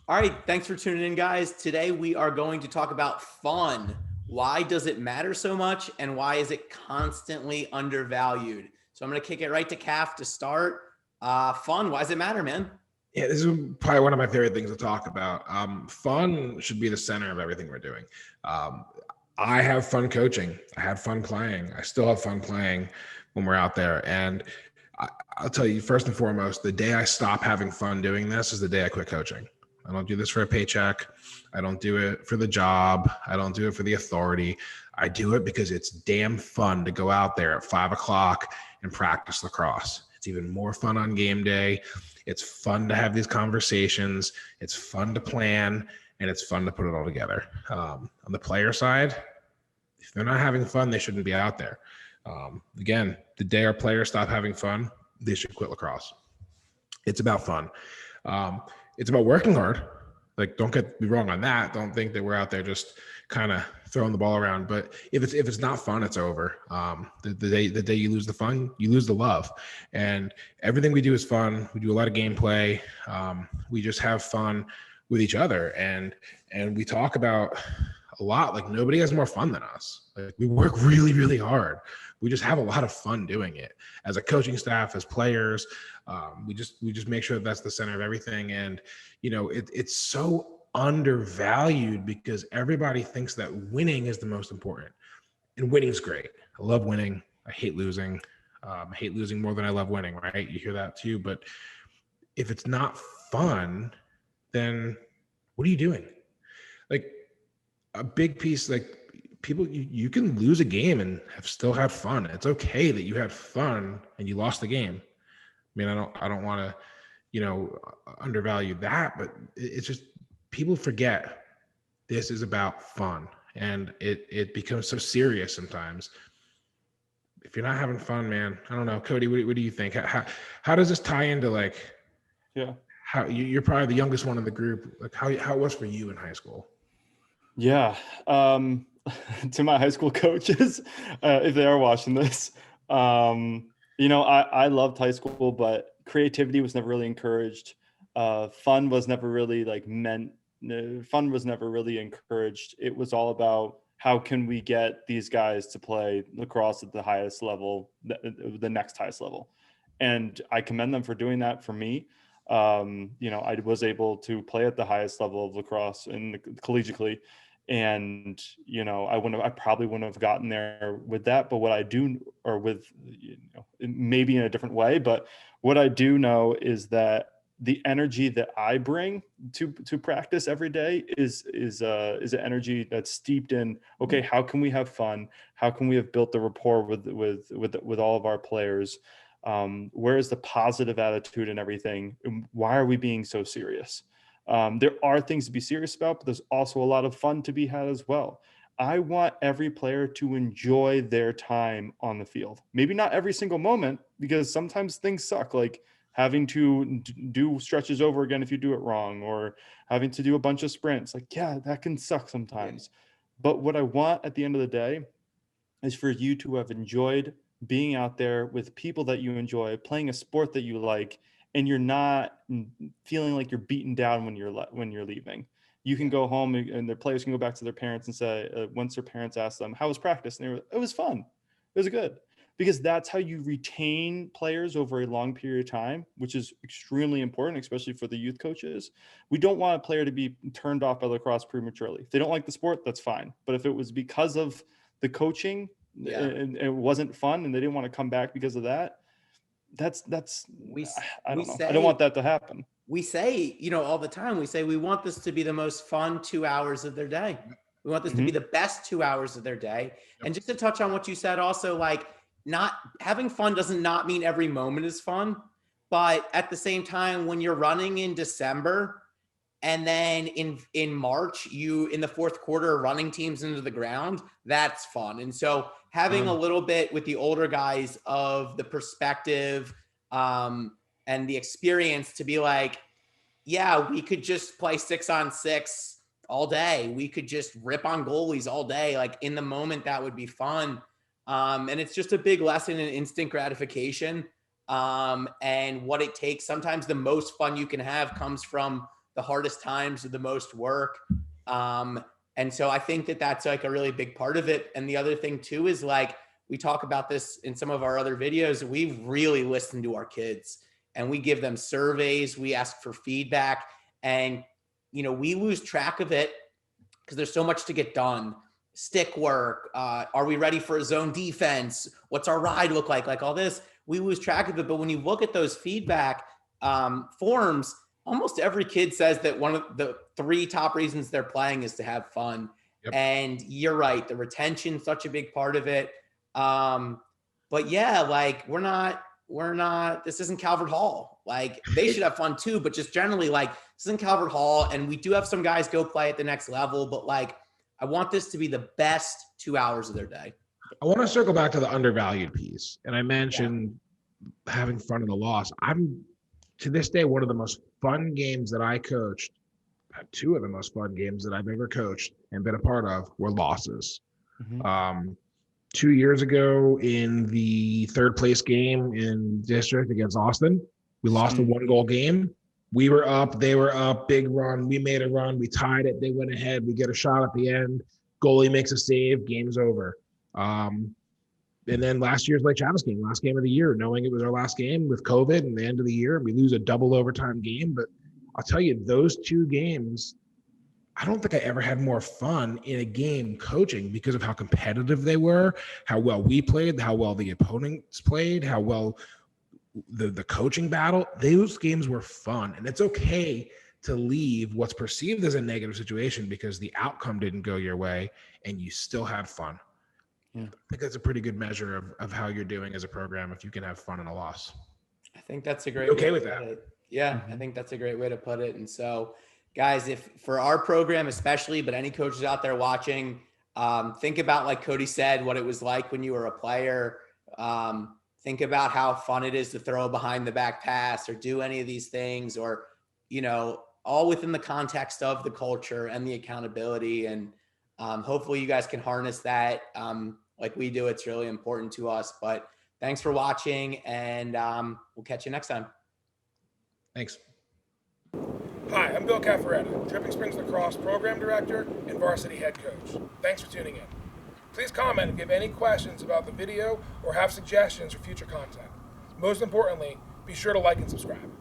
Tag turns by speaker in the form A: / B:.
A: All right, thanks for tuning in, guys. Today we are going to talk about fun. Why does it matter so much, and why is it constantly undervalued? So I'm going to kick it right to Caf to start. Fun, why does it matter, man?
B: Yeah, this is probably one of my favorite things to talk about. Fun should be the center of everything we're doing. Um, I have fun coaching. I had fun playing. I still have fun playing when we're out there. And I'll tell you, first and foremost, the day I stop having fun doing this is the day I quit coaching. I don't do this for a paycheck. I don't do it for the job. I don't do it for the authority. I do it because it's damn fun to go out there at 5 o'clock and practice lacrosse. It's even more fun on game day. It's fun to have these conversations. It's fun to plan, and it's fun to put it all together. On the player side, if they're not having fun, they shouldn't be out there. Again, the day our players stop having fun, they should quit lacrosse. It's about fun. It's about working hard. Like, don't get me wrong on that. Don't think that we're out there just kind of throwing the ball around. But if it's not fun, it's over. The day you lose the fun, you lose the love. And everything we do is fun. We do a lot of gameplay. We just have fun with each other, and we talk about a lot. Like, nobody has more fun than us. Like, we work really, really hard. We just have a lot of fun doing it as a coaching staff, as players. We just make sure that that's the center of everything. And, it's so undervalued because everybody thinks that winning is the most important, and winning's great. I love winning. I hate losing. I hate losing more than I love winning, right? You hear that too. But if it's not fun, then what are you doing? Like, a big piece, like, people, you can lose a game and still have fun. It's okay that you had fun and you lost the game. I mean, I don't want to, undervalue that, but it's just, people forget this is about fun, and it becomes so serious sometimes. If you're not having fun, man, I don't know. Cody, what do you think? How does this tie into, like,
C: Yeah,
B: how you're probably the youngest one in the group, like how it was for you in high school?
C: yeah. To my high school coaches, if they are watching this, I loved high school, but creativity was never really encouraged. Fun was never really fun was never really encouraged. It was all about, how can we get these guys to play lacrosse at the highest level, the next highest level. And I commend them for doing that for me. I was able to play at the highest level of lacrosse collegiately. And, I probably wouldn't have gotten there with that, but what I do, or with, maybe in a different way, but what I do know is that the energy that I bring to practice every day is an energy that's steeped in, okay, how can we have fun? How can we have built the rapport with all of our players? Where is the positive attitude and everything? And why are we being so serious? There are things to be serious about, but there's also a lot of fun to be had as well. I want every player to enjoy their time on the field. Maybe not every single moment, because sometimes things suck, like having to do stretches over again if you do it wrong, or having to do a bunch of sprints. Like, yeah, that can suck sometimes. Yeah. But what I want at the end of the day is for you to have enjoyed being out there with people that you enjoy, playing a sport that you like, and you're not feeling like you're beaten down when you're leaving. You can go home, and their players can go back to their parents and say, once their parents ask them, how was practice? And it was fun. It was good. Because that's how you retain players over a long period of time, which is extremely important, especially for the youth coaches. We don't want a player to be turned off by lacrosse prematurely. If they don't like the sport, that's fine. But if it was because of the coaching, yeah, and it wasn't fun, and they didn't want to come back because of that, that's I don't know. I don't want that to happen.
A: We say, all the time, we say we want this to be the most fun 2 hours of their day. We want this to be the best 2 hours of their day. And just to touch on what you said also, like, not having fun doesn't not mean every moment is fun, but at the same time, when you're running in December and then in March, you in the fourth quarter running teams into the ground, that's fun. And so having a little bit with the older guys of the perspective and the experience to be like, yeah, we could just play 6-on-6 all day. We could just rip on goalies all day. Like, in the moment, that would be fun. And it's just a big lesson in instant gratification and what it takes. Sometimes the most fun you can have comes from the hardest times are the most work. And so I think that that's like a really big part of it. And the other thing too is like, we talk about this in some of our other videos. We really listen to our kids and we give them surveys. We ask for feedback, and, you know, we lose track of it because there's so much to get done. Stick work. Are we ready for a zone defense? What's our ride look like? Like all this, we lose track of it. But when you look at those feedback forms, almost every kid says that one of the 3 top reasons they're playing is to have fun. Yep. And you're right. The retention's such a big part of it. But yeah, like we're not, this isn't Calvert Hall. Like they should have fun too, but just generally like this isn't Calvert Hall. And we do have some guys go play at the next level, but like, I want this to be the best 2 hours of their day.
B: I want to circle back to the undervalued piece. And I mentioned having fun in the loss. I'm to this day, one of the most fun games that I coached, 2 of the most fun games that I've ever coached and been a part of were losses. 2 years ago in the 3rd place game in district against Austin, we lost a 1-goal game. We were up, they were up, big run. We made a run, we tied it, they went ahead, we get a shot at the end. Goalie makes a save, game's over. And then last year's Lake Travis game, last game of the year, knowing it was our last game with COVID and the end of the year, we lose a double overtime game. But I'll tell you, those 2 games, I don't think I ever had more fun in a game coaching because of how competitive they were, how well we played, how well the opponents played, how well the coaching battle. Those games were fun. And it's okay to leave what's perceived as a negative situation because the outcome didn't go your way and you still had fun. Yeah. I think that's a pretty good measure of how you're doing as a program if you can have fun in a loss.
A: I think that's a great
B: okay with that.
A: Yeah, I think that's a great way to put it. And so, guys, if for our program especially, but any coaches out there watching, think about, like Cody said, what it was like when you were a player. Think about how fun it is to throw a behind the back pass or do any of these things, or, you know, all within the context of the culture and the accountability. And hopefully you guys can harness that like we do. It's really important to us. But thanks for watching, and we'll catch you next time.
B: Thanks.
D: Hi, I'm Bill Cafferata, Dripping Springs Lacrosse Program Director and Varsity Head Coach. Thanks for tuning in. Please comment if you have any questions about the video or have suggestions for future content. Most importantly, be sure to like and subscribe.